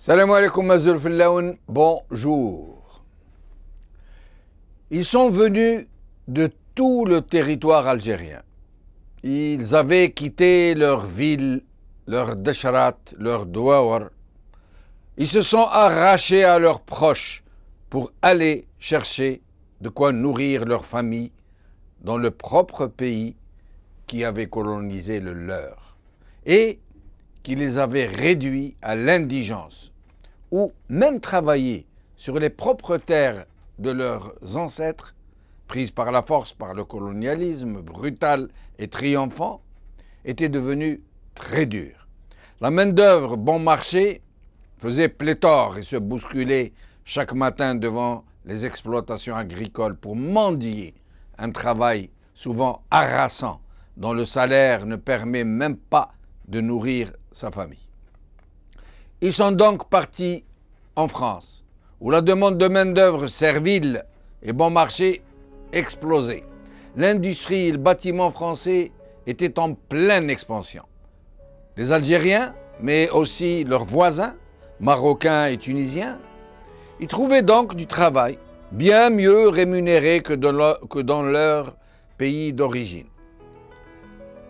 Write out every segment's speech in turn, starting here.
Salam alaikum Mazul Fillaoun, bonjour. Ils sont venus de tout le territoire algérien. Ils avaient quitté leur ville, leur deshrat, leur douawar. Ils se sont arrachés à leurs proches pour aller chercher de quoi nourrir leur famille dans le propre pays qui avait colonisé le leur et qui les avait réduits à l'indigence, ou même travailler sur les propres terres de leurs ancêtres, prises par la force par le colonialisme brutal et triomphant, était devenu très dur. La main-d'œuvre bon marché faisait pléthore et se bousculait chaque matin devant les exploitations agricoles pour mendier un travail souvent harassant dont le salaire ne permet même pas de nourrir sa famille. Ils sont donc partis en France, où la demande de main-d'œuvre servile et bon marché explosait. L'industrie et le bâtiment français étaient en pleine expansion. Les Algériens, mais aussi leurs voisins, marocains et tunisiens, y trouvaient donc du travail bien mieux rémunéré que dans leur pays d'origine.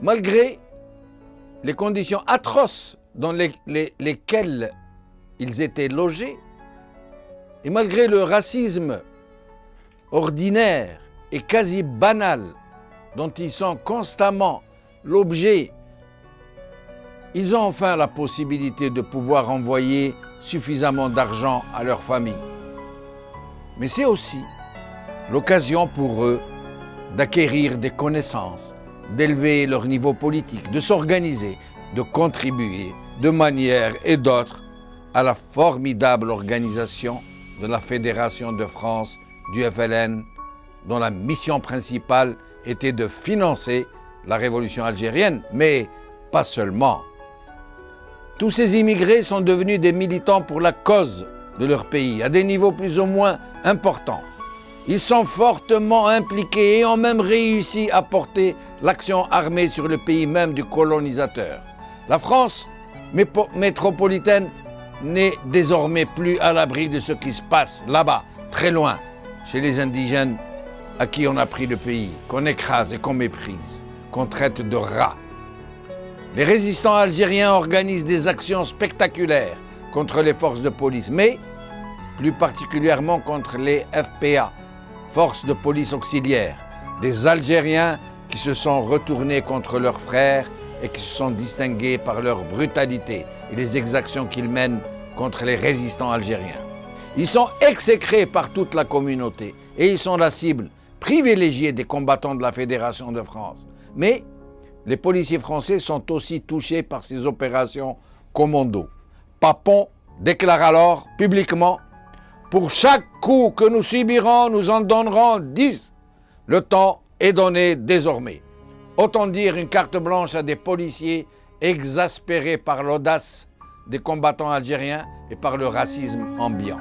Malgré les conditions atroces dans lesquelles ils étaient logés, et malgré le racisme ordinaire et quasi banal dont ils sont constamment l'objet, ils ont enfin la possibilité de pouvoir envoyer suffisamment d'argent à leur famille. Mais c'est aussi l'occasion pour eux d'acquérir des connaissances, d'élever leur niveau politique, de s'organiser, de contribuer de manière et d'autre à la formidable organisation de la Fédération de France du FLN, dont la mission principale était de financer la révolution algérienne, mais pas seulement. Tous ces immigrés sont devenus des militants pour la cause de leur pays, à des niveaux plus ou moins importants. Ils sont fortement impliqués et ont même réussi à porter l'action armée sur le pays même du colonisateur. La France métropolitaine n'est désormais plus à l'abri de ce qui se passe là-bas, très loin, chez les indigènes à qui on a pris le pays, qu'on écrase et qu'on méprise, qu'on traite de rats. Les résistants algériens organisent des actions spectaculaires contre les forces de police, mais plus particulièrement contre les FPA, forces de police auxiliaires, des Algériens qui se sont retournés contre leurs frères et qui se sont distingués par leur brutalité et les exactions qu'ils mènent contre les résistants algériens. Ils sont exécrés par toute la communauté et ils sont la cible privilégiée des combattants de la Fédération de France. Mais les policiers français sont aussi touchés par ces opérations commando. Papon déclare alors publiquement: « Pour chaque coup que nous subirons, nous en donnerons 10. Le temps est donné désormais. » Autant dire une carte blanche à des policiers exaspérés par l'audace des combattants algériens et par le racisme ambiant.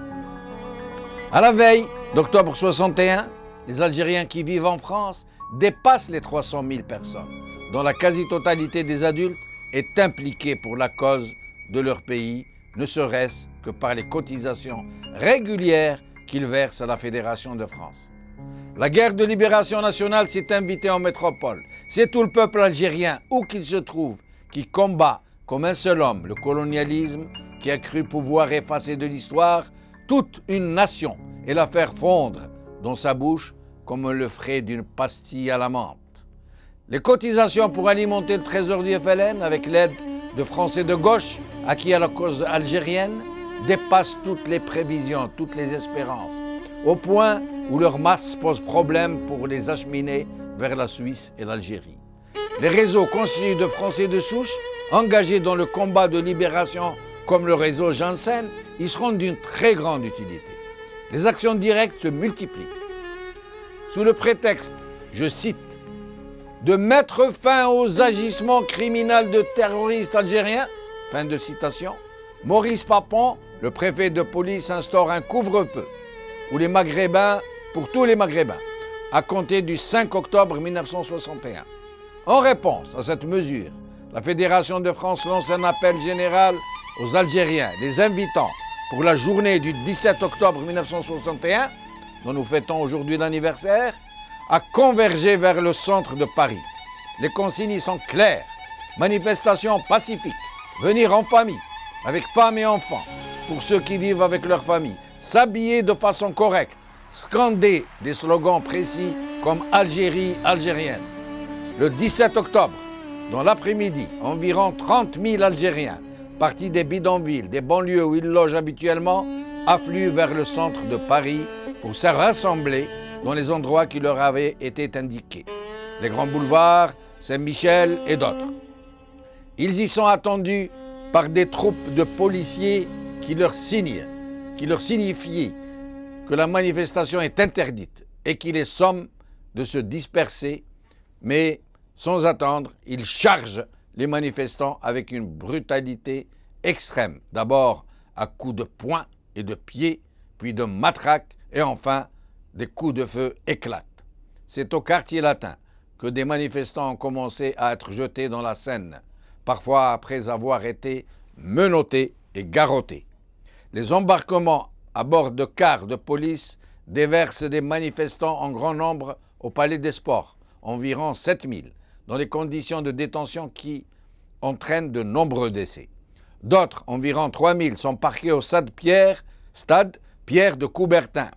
À la veille d'octobre 61, les Algériens qui vivent en France dépassent les 300 000 personnes, dont la quasi-totalité des adultes est impliquée pour la cause de leur pays, ne serait-ce que par les cotisations régulières qu'ils versent à la Fédération de France. La guerre de libération nationale s'est invitée en métropole. C'est tout le peuple algérien, où qu'il se trouve, qui combat comme un seul homme le colonialisme qui a cru pouvoir effacer de l'histoire toute une nation et la faire fondre dans sa bouche comme on le ferait d'une pastille à la menthe. Les cotisations pour alimenter le trésor du FLN avec l'aide de Français de gauche acquis à la cause algérienne dépassent toutes les prévisions, toutes les espérances, au point où leur masse pose problème pour les acheminer vers la Suisse et l'Algérie. Les réseaux constitués de Français de souche, engagés dans le combat de libération comme le réseau Janssen, y seront d'une très grande utilité. Les actions directes se multiplient. Sous le prétexte, je cite, de mettre fin aux agissements criminels de terroristes algériens, fin de citation, Maurice Papon, le préfet de police, instaure un couvre-feu pour tous les Maghrébins, à compter du 5 octobre 1961. En réponse à cette mesure, la Fédération de France lance un appel général aux Algériens, les invitant pour la journée du 17 octobre 1961, dont nous fêtons aujourd'hui l'anniversaire, a convergé vers le centre de Paris. Les consignes sont claires. Manifestation pacifique, venir en famille, avec femmes et enfants, pour ceux qui vivent avec leur famille, s'habiller de façon correcte, scander des slogans précis comme Algérie, algérienne. Le 17 octobre, dans l'après-midi, environ 30 000 Algériens, partis des bidonvilles, des banlieues où ils logent habituellement, affluent vers le centre de Paris pour se rassembler dans les endroits qui leur avaient été indiqués. Les grands boulevards, Saint-Michel et d'autres. Ils y sont attendus par des troupes de policiers qui leur signifient que la manifestation est interdite et qui les somment de se disperser, mais sans attendre, ils chargent les manifestants avec une brutalité extrême. D'abord à coups de poing et de pied, puis de matraque et enfin des coups de feu éclatent. C'est au quartier latin que des manifestants ont commencé à être jetés dans la Seine, parfois après avoir été menottés et garrottés. Les embarquements à bord de cars de police déversent des manifestants en grand nombre au Palais des Sports, environ 7000, dans des conditions de détention qui entraînent de nombreux décès. D'autres, environ 3000, sont parqués au stade Pierre de Coubertin,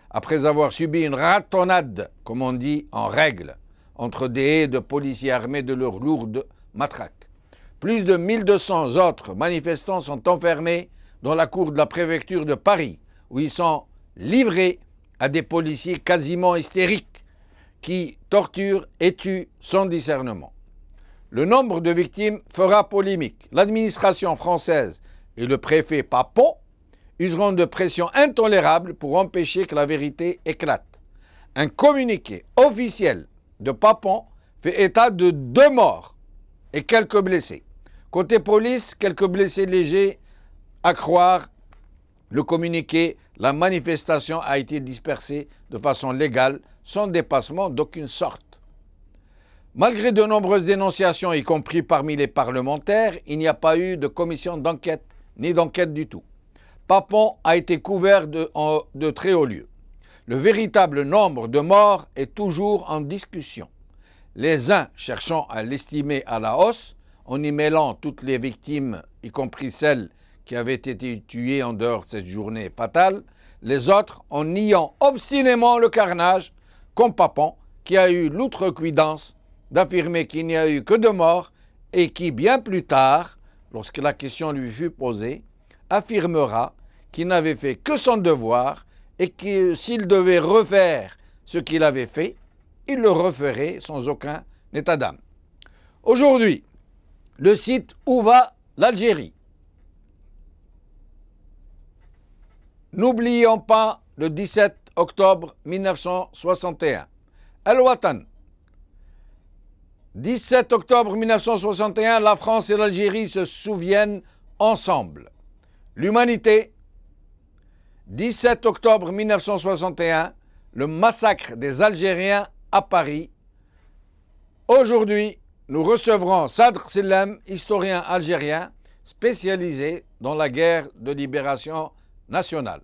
après avoir subi une ratonnade, comme on dit, en règle, entre des haies de policiers armés de leurs lourdes matraques. Plus de 1200 autres manifestants sont enfermés dans la cour de la préfecture de Paris, où ils sont livrés à des policiers quasiment hystériques qui torturent et tuent sans discernement. Le nombre de victimes fera polémique. L'administration française et le préfet Papon useront de pression intolérable pour empêcher que la vérité éclate. Un communiqué officiel de Papon fait état de 2 morts et quelques blessés. Côté police, quelques blessés légers. À croire le communiqué, la manifestation a été dispersée de façon légale, sans dépassement d'aucune sorte. Malgré de nombreuses dénonciations, y compris parmi les parlementaires, il n'y a pas eu de commission d'enquête, ni d'enquête du tout. Papon a été couvert de très haut lieu. Le véritable nombre de morts est toujours en discussion. Les uns cherchant à l'estimer à la hausse, en y mêlant toutes les victimes, y compris celles qui avaient été tuées en dehors de cette journée fatale, les autres en niant obstinément le carnage, comme Papon, qui a eu l'outrecuidance d'affirmer qu'il n'y a eu que 2 morts et qui, bien plus tard, lorsque la question lui fut posée, affirmera qu'il n'avait fait que son devoir et que s'il devait refaire ce qu'il avait fait, il le referait sans aucun état d'âme. Aujourd'hui, le site Où va l'Algérie? N'oublions pas le 17 octobre 1961. El-Watan. 17 octobre 1961, la France et l'Algérie se souviennent ensemble. L'humanité. 17 octobre 1961, le massacre des Algériens à Paris. Aujourd'hui, nous recevrons Sadr Sellem, historien algérien spécialisé dans la guerre de libération nationale.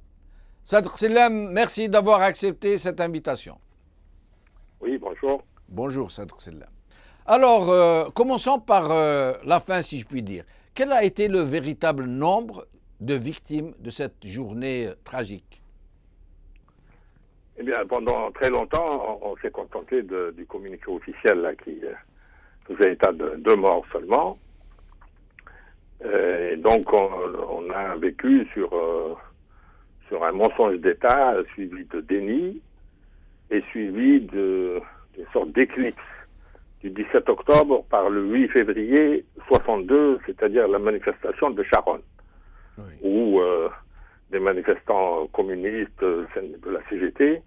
Sadr Sellem, merci d'avoir accepté cette invitation. Oui, bonjour. Bonjour Sadr Sellem. Alors, commençons par la fin, si je puis dire. Quel a été le véritable nombre de victimes de cette journée tragique? Eh bien, pendant très longtemps, on s'est contenté du communiqué officiel là, qui faisait état de 2 morts seulement. Et donc, on a vécu sur un mensonge d'État suivi de déni et suivi d'une sorte d'éclipse du 17 octobre par le 8 février 62, c'est-à-dire la manifestation de Charonne, oui, où des manifestants communistes de la CGT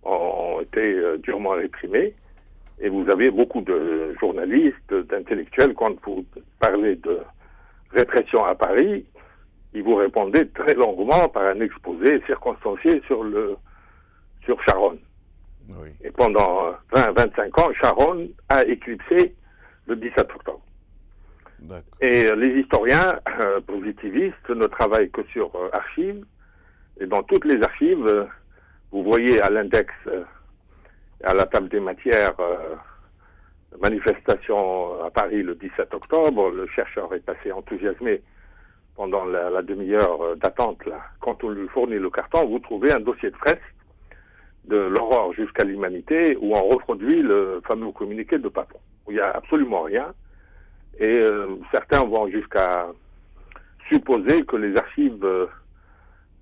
ont été durement réprimés. Et vous avez beaucoup de journalistes, d'intellectuels, quand vous parlez de répression à Paris, ils vous répondaient très longuement par un exposé circonstancié sur Charonne. Oui. Et pendant 20-25 ans, Charonne a éclipsé le 17 octobre. Et les historiens positivistes ne travaillent que sur archives. Et dans toutes les archives, vous voyez à l'index, à la table des matières, manifestation à Paris le 17 octobre, le chercheur est assez enthousiasmé pendant la demi-heure d'attente. Là. Quand on lui fournit le carton, vous trouvez un dossier de presse de l'aurore jusqu'à l'humanité où on reproduit le fameux communiqué de Papon. Où il n'y a absolument rien. Et certains vont jusqu'à supposer que les archives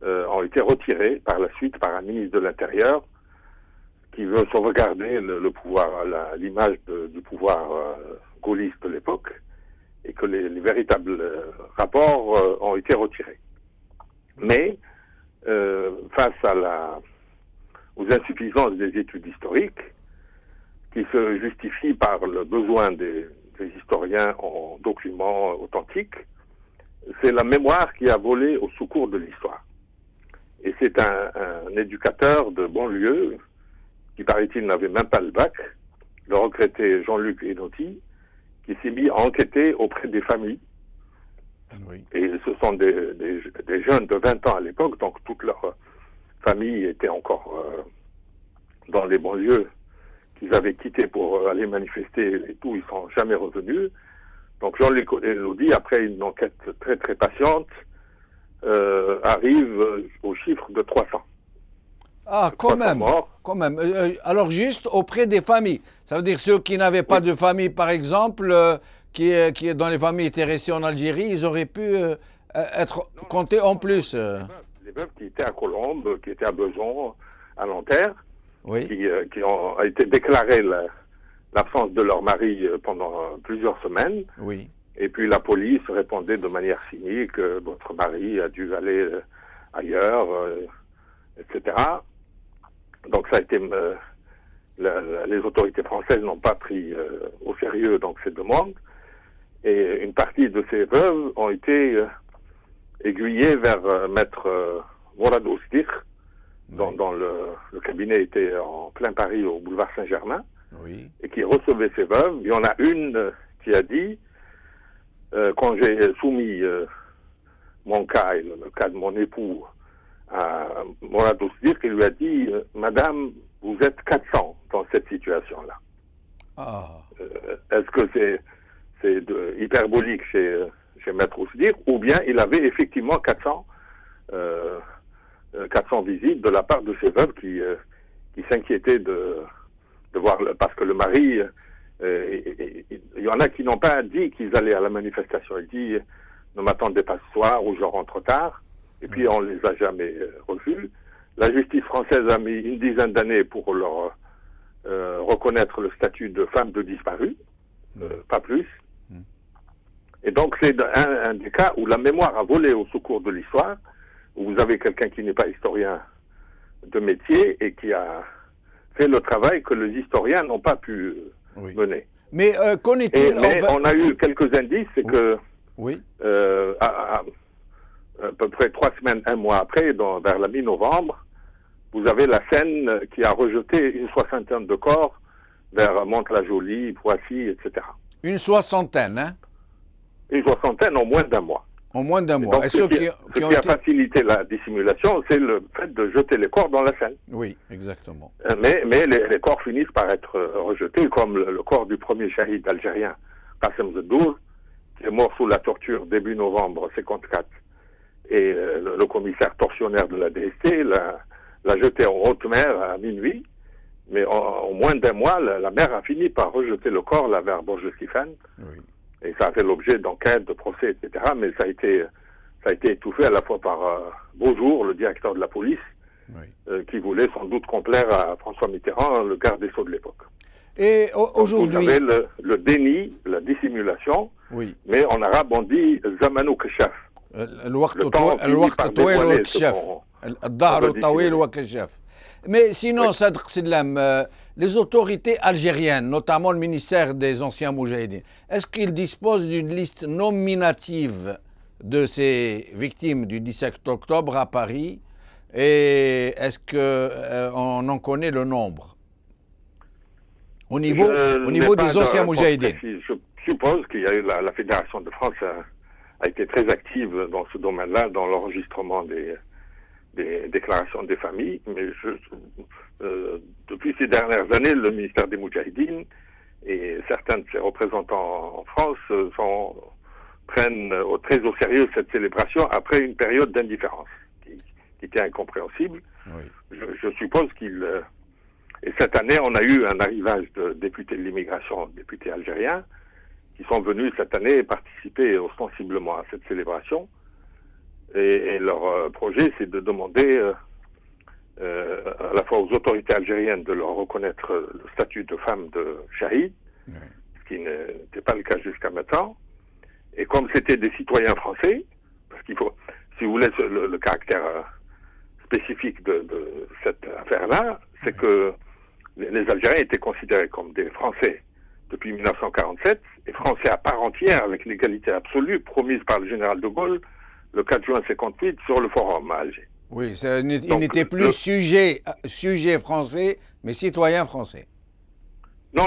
ont été retirées par la suite par un ministre de l'Intérieur qui veut sauvegarder le pouvoir, l'image du pouvoir gaulliste de l'époque, et que les véritables rapports ont été retirés. Mais face aux insuffisances des études historiques, qui se justifient par le besoin des historiens en documents authentiques, c'est la mémoire qui a volé au secours de l'histoire. Et c'est un éducateur de banlieue, qui paraît-il n'avait même pas le bac, le regretté Jean-Luc Enotti, qui s'est mis à enquêter auprès des familles. Oui. Et ce sont des jeunes de 20 ans à l'époque, donc toute leur famille était encore dans les banlieues qu'ils avaient quitté pour aller manifester et tout, ils ne sont jamais revenus. Donc Jean-Luc Enotti, après une enquête très très patiente, arrive au chiffre de 300. Ah, quand même, quand même. Alors juste auprès des familles. Ça veut dire ceux qui n'avaient pas de famille, par exemple, qui dans les familles étaient restés en Algérie, ils auraient pu être comptés en plus. Les veuves qui étaient à Colombes, qui étaient à Besançon, à Nanterre, oui. qui ont été déclarées l'absence de leur mari pendant plusieurs semaines. Oui. Et puis la police répondait de manière cynique, votre mari a dû aller ailleurs, etc. Donc ça a été... les autorités françaises n'ont pas pris au sérieux donc ces demandes. Et une partie de ces veuves ont été aiguillées vers maître Mourad Oustir, dont le cabinet était en plein Paris au boulevard Saint-Germain, oui. Et qui recevait ces veuves. Il y en a une qui a dit, quand j'ai soumis mon cas et le cas de mon époux à Mourad Oustir, qui lui a dit, Madame, vous êtes 400 dans cette situation-là. Ah. Est-ce que c'est hyperbolique chez Maître Ousdir, ou bien il avait effectivement 400 visites de la part de ces veuves qui s'inquiétaient de voir, parce que le mari, il y en a qui n'ont pas dit qu'ils allaient à la manifestation. Il dit, ne m'attendez pas ce soir ou je rentre tard, et puis on les a jamais revus. La justice française a mis une dizaine d'années pour leur reconnaître le statut de femme de disparue, pas plus. Et donc c'est un des cas où la mémoire a volé au secours de l'histoire, où vous avez quelqu'un qui n'est pas historien de métier et qui a fait le travail que les historiens n'ont pas pu mener. Mais connaît-il... Mais on a eu quelques indices, c'est que oui. À peu près 3 semaines, 1 mois après, vers la mi-novembre, vous avez la Seine qui a rejeté une soixantaine de corps vers Mantes-la-Jolie, Poissy, etc. Une soixantaine, hein? Une soixantaine en moins d'1 mois. En moins d'1 mois. Donc, ce qui a facilité la dissimulation, c'est le fait de jeter les corps dans la Seine. Oui, exactement. Mais les corps finissent par être rejetés, comme le corps du premier shahid algérien, Qassem Zeddour, qui est mort sous la torture début novembre 54. Et le commissaire tortionnaire de la DST l'a jeté en haute mer à minuit. Mais en moins d'1 mois, la mer a fini par rejeter le corps là, vers Borges-Stéphane. Oui. Et ça a fait l'objet d'enquêtes, de procès, etc. Mais ça a été étouffé à la fois par Beaujour, le directeur de la police, qui voulait sans doute complaire à François Mitterrand, le garde des Sceaux de l'époque. Et aujourd'hui... Vous avez le déni, la dissimulation, mais en arabe on dit « zamanou keshaf ». Mais sinon, Sadr Sidlam, les autorités algériennes, notamment le ministère des anciens Moudjahidines, est-ce qu'ils disposent d'une liste nominative de ces victimes du 17 octobre à Paris? Et est-ce qu'on en connaît le nombre au niveau des anciens Moudjahidines? Je suppose qu'il y a eu la Fédération de France a été très active dans ce domaine-là, dans l'enregistrement des déclarations des familles, mais depuis ces dernières années, le ministère des Moudjahidines et certains de ses représentants en France prennent très au sérieux cette célébration après une période d'indifférence qui était incompréhensible. Oui. Je suppose et cette année, on a eu un arrivage de députés de l'immigration, députés algériens, qui sont venus cette année participer ostensiblement à cette célébration. Et leur projet, c'est de demander à la fois aux autorités algériennes de leur reconnaître le statut de femme de shahid, oui. Ce qui n'était pas le cas jusqu'à maintenant. Et comme c'était des citoyens français, parce qu'il faut, si vous voulez, le caractère spécifique de cette affaire-là, c'est que les Algériens étaient considérés comme des Français depuis 1947, et Français à part entière avec l'égalité absolue promise par le général de Gaulle le 4 juin 1958 sur le forum à Alger. Oui, il n'était plus sujet français, mais citoyen français. Non,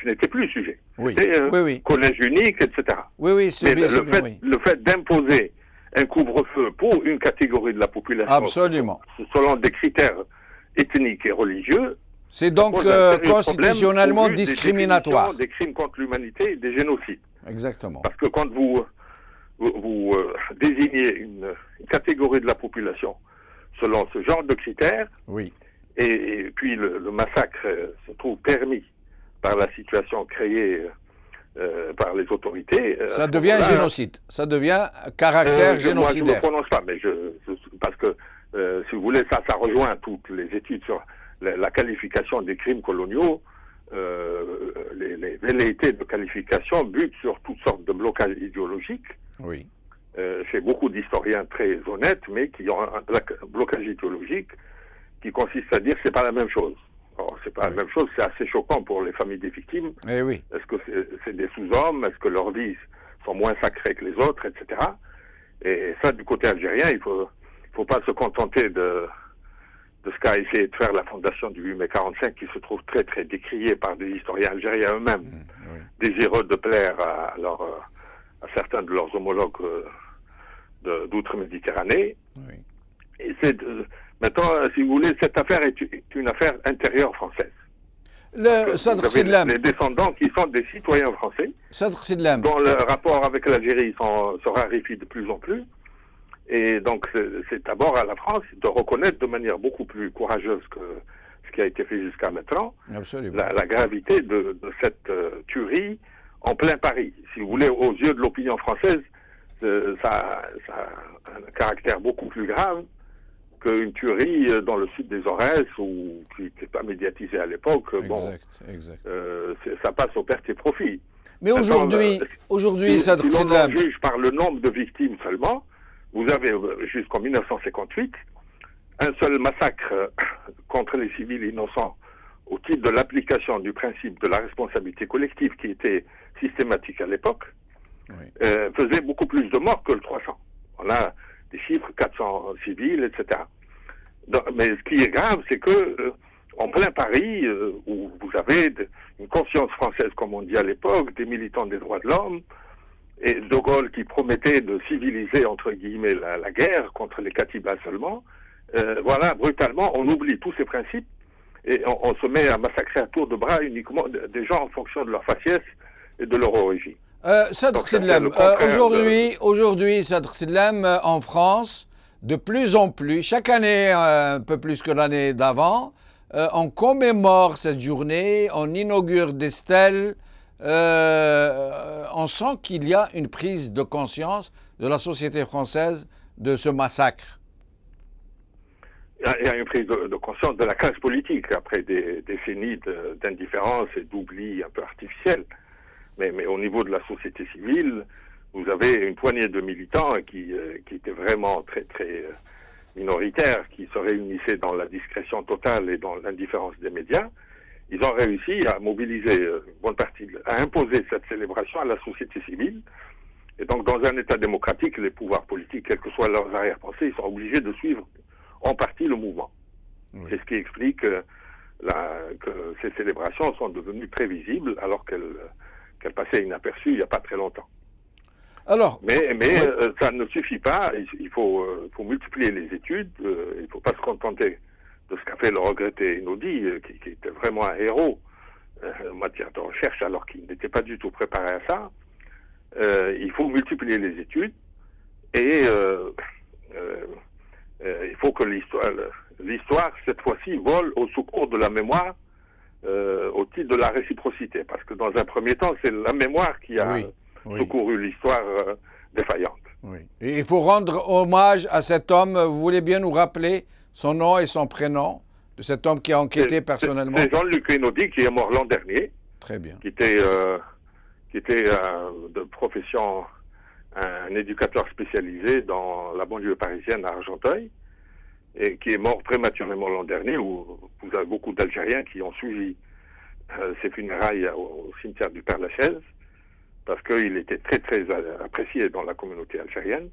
ce n'était plus sujet. Oui. C'était oui. collège unique, etc. Oui, mais le fait d'imposer un couvre-feu pour une catégorie de la population, absolument, selon des critères ethniques et religieux, c'est donc constitutionnellement discriminatoire. Des crimes contre l'humanité et des génocides. Exactement. Parce que quand vous désignez une catégorie de la population selon ce genre de critères, oui. et puis le massacre se trouve permis par la situation créée par les autorités. Ça devient génocide. Ça devient caractère génocidaire. Moi, je ne me prononce pas, mais parce que, si vous voulez, ça rejoint toutes les études sur la qualification des crimes coloniaux. Les velléités de qualification butent sur toutes sortes de blocages idéologiques. Oui. Chez beaucoup d'historiens très honnêtes, mais qui ont un blocage idéologique qui consiste à dire que c'est pas la même chose. Alors, c'est pas la même chose, c'est assez choquant pour les familles des victimes. Eh oui. Est-ce que c'est des sous-hommes? Est-ce que leurs vies sont moins sacrées que les autres, etc. Et ça, du côté algérien, il faut pas se contenter de ce qu'a essayé de faire la fondation du 8 mai 45, qui se trouve très, très décriée par des historiens algériens eux-mêmes, désireux de plaire à certains de leurs homologues d'outre-Méditerranée. Oui. Et maintenant, si vous voulez, cette affaire est une affaire intérieure française. Les descendants qui sont des citoyens français, dont le rapport avec l'Algérie se raréfie de plus en plus. Et donc, c'est d'abord à la France de reconnaître de manière beaucoup plus courageuse que ce qui a été fait jusqu'à maintenant, la gravité de cette tuerie en plein Paris. Si vous voulez, aux yeux de l'opinion française, ça a un caractère beaucoup plus grave qu'une tuerie dans le sud des Aurès, qui n'était pas médiatisée à l'époque. Exact. Ça passe aux pertes et profits. Mais aujourd'hui, si l'on en juge par le nombre de victimes seulement, vous avez jusqu'en 1958 un seul massacre contre les civils innocents au titre de l'application du principe de la responsabilité collective qui était systématique à l'époque, faisait beaucoup plus de morts que le 300. On a des chiffres, 400 civils, etc. Donc, mais ce qui est grave, c'est que en plein Paris, où vous avez une conscience française, comme on dit à l'époque, des militants des droits de l'homme, et De Gaulle qui promettait de civiliser, entre guillemets, la guerre contre les Katibas seulement, voilà, brutalement, on oublie tous ces principes et on se met à massacrer à tour de bras uniquement des gens en fonction de leur faciès et de leur origine. Sadr Sidlam, aujourd'hui, Sadr Sidlam, en France, de plus en plus, chaque année, un peu plus que l'année d'avant, on commémore cette journée, on inaugure des stèles, on sent qu'il y a une prise de conscience de la société française de ce massacre. Il y a une prise de conscience de la classe politique après des décennies d'indifférence et d'oubli un peu artificiel. Mais au niveau de la société civile, vous avez une poignée de militants qui étaient vraiment très, très minoritaires, qui se réunissaient dans la discrétion totale et dans l'indifférence des médias. Ils ont réussi à mobiliser une bonne partie, à imposer cette célébration à la société civile. Et donc, dans un État démocratique, les pouvoirs politiques, quels que soient leurs arrière-pensées, ils sont obligés de suivre en partie le mouvement. Oui. C'est ce qui explique que ces célébrations sont devenues très visibles, alors qu'elles qu'elle passait inaperçue il n'y a pas très longtemps. Alors, Mais ça ne suffit pas. Il faut multiplier les études. Il ne faut pas se contenter de ce qu'a fait le regretté Einaudi, qui était vraiment un héros en matière de recherche, alors qu'il n'était pas du tout préparé à ça. Il faut multiplier les études et il faut que l'histoire, cette fois-ci, vole au secours de la mémoire au titre de la réciprocité. Parce que dans un premier temps, c'est la mémoire qui a secouru l'histoire défaillante. Oui. Et il faut rendre hommage à cet homme. Vous voulez bien nous rappeler son nom et son prénom de cet homme qui a enquêté personnellement? C'est Jean-Luc Einaudi qui est mort l'an dernier. Très bien. Qui était de profession un éducateur spécialisé dans la banlieue parisienne à Argenteuil, et qui est mort prématurément l'an dernier, où vous avez beaucoup d'Algériens qui ont suivi ses funérailles au cimetière du Père-Lachaise, parce qu'il était très très apprécié dans la communauté algérienne.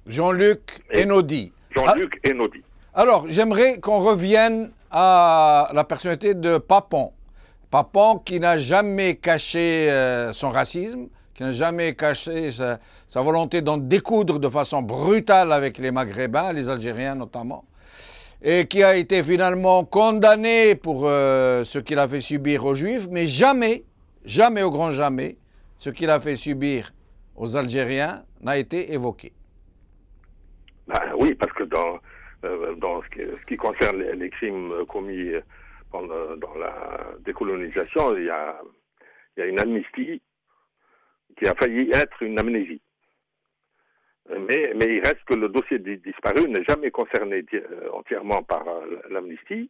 Jean-Luc Einaudi. Jean-Luc Einaudi. Alors, j'aimerais qu'on revienne à la personnalité de Papon. Papon qui n'a jamais caché son racisme, qui n'a jamais caché sa volonté d'en découdre de façon brutale avec les Maghrébins, les Algériens notamment, et qui a été finalement condamné pour ce qu'il a fait subir aux Juifs, mais jamais, jamais au grand jamais, ce qu'il a fait subir aux Algériens n'a été évoqué. Ben oui, parce que dans ce qui concerne les crimes commis dans la décolonisation, il y a une amnistie qui a failli être une amnésie. Mais il reste que le dossier des disparus n'est jamais concerné entièrement par l'amnistie,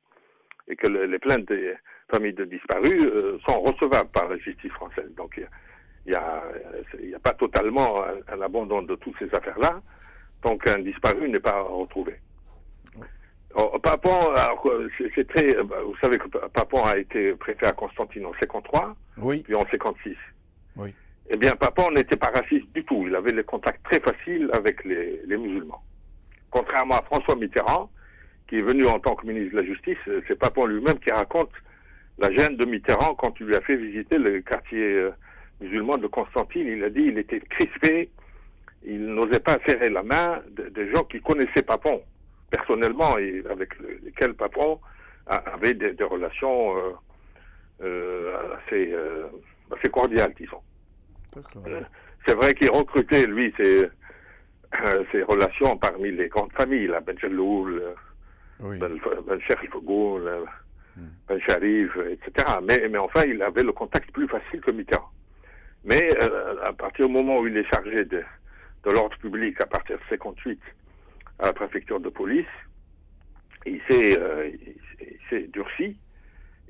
et que les plaintes des familles de disparus sont recevables par la justice française. Donc il y a pas totalement un abandon de toutes ces affaires-là, tant qu'un disparu n'est pas retrouvé. Papon, c'est très. Vous savez que Papon a été préfet à Constantine en 53, oui. Puis en 56. Oui. Eh bien, Papon n'était pas raciste du tout. Il avait les contacts très faciles avec les musulmans. Contrairement à François Mitterrand, qui est venu en tant que ministre de la Justice, c'est Papon lui-même qui raconte la gêne de Mitterrand quand il lui a fait visiter le quartier musulman de Constantine. Il a dit qu'il était crispé, il n'osait pas serrer la main des gens qui connaissaient Papon personnellement et avec lesquels Papon avait des relations assez cordiales, disons. C'est vrai qu'il recrutait, lui, ses relations parmi les grandes familles, la Ben Jelloul, Ben Sherif Goul, Ben Sharif, etc. Mais enfin, il avait le contact plus facile que Mitterrand. Mais à partir du moment où il est chargé de l'ordre public, à partir de 58, à la préfecture de police, il s'est durci,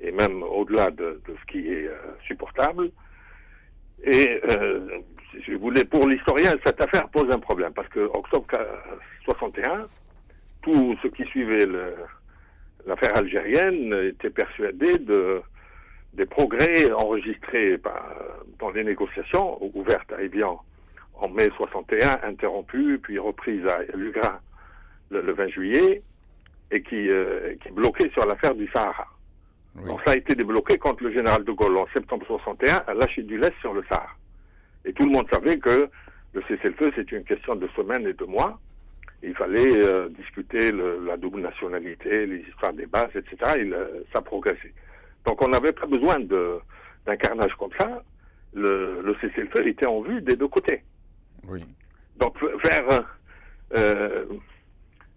et même au-delà de ce qui est supportable. Et si vous voulez, pour l'historien, cette affaire pose un problème, parce que octobre 61, tous ceux qui suivaient l'affaire algérienne étaient persuadés des progrès enregistrés dans les négociations, ouvertes à Évian en mai 61, interrompues, puis reprises à Lugrin le 20 juillet, et qui bloquaient sur l'affaire du Sahara. Oui. Donc ça a été débloqué quand le général de Gaulle, en septembre 61, a lâché du lest sur le Sahara. Et tout le monde savait que le cessez-le-feu, c'est une question de semaines et de mois. Il fallait discuter la double nationalité, les histoires des bases, etc. Ça progressait. Donc on n'avait pas besoin d'un carnage comme ça. Le cessez-le-feu était en vue des deux côtés. Oui. Donc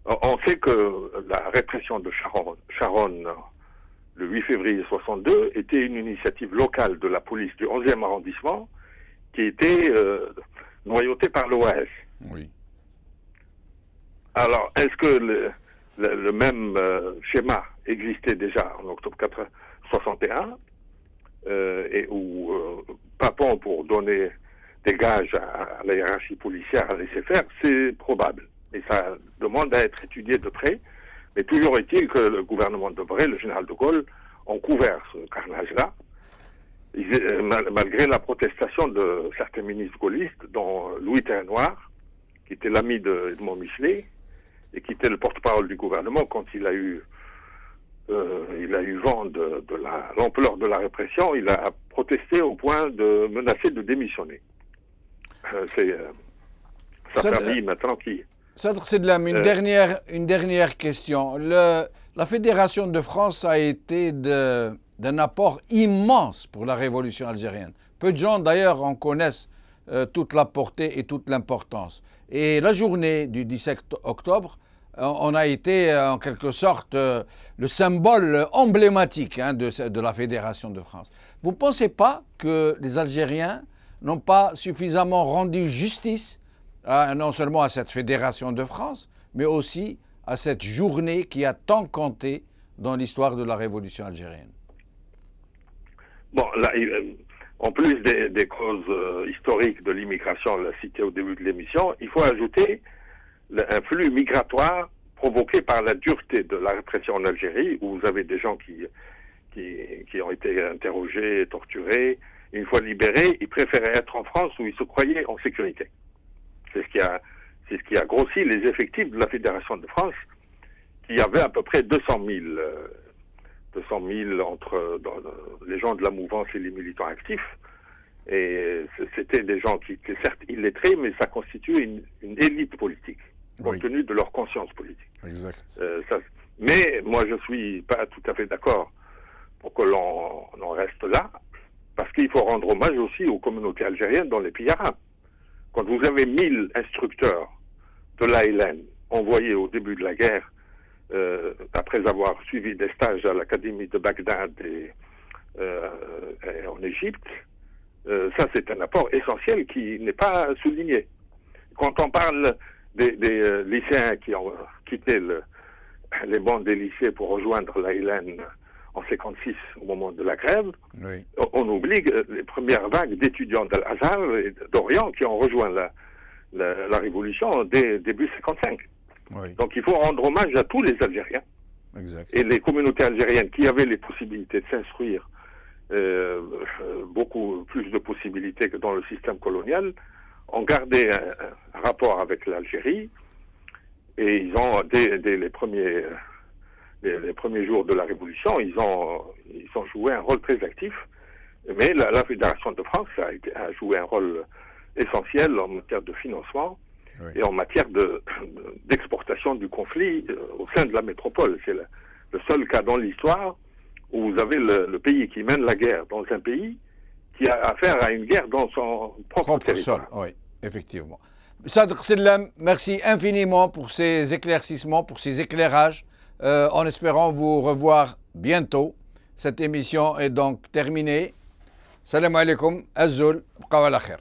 on sait que la répression de Charonne le 8 février 62 était une initiative locale de la police du 11e arrondissement qui était noyautée par l'OAS. Oui. Alors, est-ce que le même schéma existait déjà en octobre 61 et où Papon, pour donner des gages à la hiérarchie policière, a laissé faire? C'est probable. Et ça demande à être étudié de près. Mais toujours est-il que le gouvernement de Bré, le général de Gaulle, ont couvert ce carnage-là, malgré la protestation de certains ministres gaullistes, dont Louis Terrenoir, qui était l'ami d'Edmond Michelet, et qui était le porte-parole du gouvernement quand il a eu vent de l'ampleur de la répression. Il a protesté au point de menacer de démissionner. Ça a permis maintenant qui... Sadr Sedlam, une dernière question. La Fédération de France a été d'un apport immense pour la révolution algérienne. Peu de gens d'ailleurs en connaissent toute la portée et toute l'importance. Et la journée du 17 octobre, on a été en quelque sorte le symbole emblématique de la Fédération de France. Vous ne pensez pas que les Algériens n'ont pas suffisamment rendu justice non seulement à cette Fédération de France, mais aussi à cette journée qui a tant compté dans l'histoire de la Révolution algérienne? Bon, là, en plus des causes historiques de l'immigration, l'a cité au début de l'émission, il faut ajouter un flux migratoire provoqué par la dureté de la répression en Algérie, où vous avez des gens qui ont été interrogés, torturés. Une fois libérés, ils préféraient être en France où ils se croyaient en sécurité. C'est ce qui a grossi les effectifs de la Fédération de France, qui avait à peu près 200 000 entre les gens de la mouvance et les militants actifs. Et c'était des gens qui étaient certes illettrés, mais ça constituait une élite politique, compte tenu de leur conscience politique. Exact. Mais moi, je suis pas tout à fait d'accord pour que l'on en reste là, parce qu'il faut rendre hommage aussi aux communautés algériennes dans les pays arabes. Quand vous avez 1000 instructeurs de l'ALN envoyés au début de la guerre, après avoir suivi des stages à l'Académie de Bagdad et en Égypte, ça c'est un apport essentiel qui n'est pas souligné. Quand on parle des lycéens qui ont quitté les bancs des lycées pour rejoindre l'ALN en 1956 au moment de la grève, on oublie les premières vagues d'étudiants d'Al-Azhar et d'Orient qui ont rejoint la révolution dès début 1955. Donc il faut rendre hommage à tous les Algériens. Exact. Et les communautés algériennes qui avaient les possibilités de s'instruire, beaucoup plus de possibilités que dans le système colonial, ont gardé un rapport avec l'Algérie, et ils ont, dès les premiers jours de la Révolution, ils ont joué un rôle très actif. Mais la Fédération de France a joué un rôle essentiel en matière de financement et en matière d'exportation du conflit au sein de la métropole. C'est le seul cas dans l'histoire où vous avez le pays qui mène la guerre dans un pays qui a affaire à une guerre dans son propre territoire. Sol. Oui, effectivement. Sadr Sedlam, merci infiniment pour ces éclaircissements, pour ces éclairages. En espérant vous revoir bientôt. Cette émission est donc terminée. Salam alaikum, Azul, bqaw ala khair.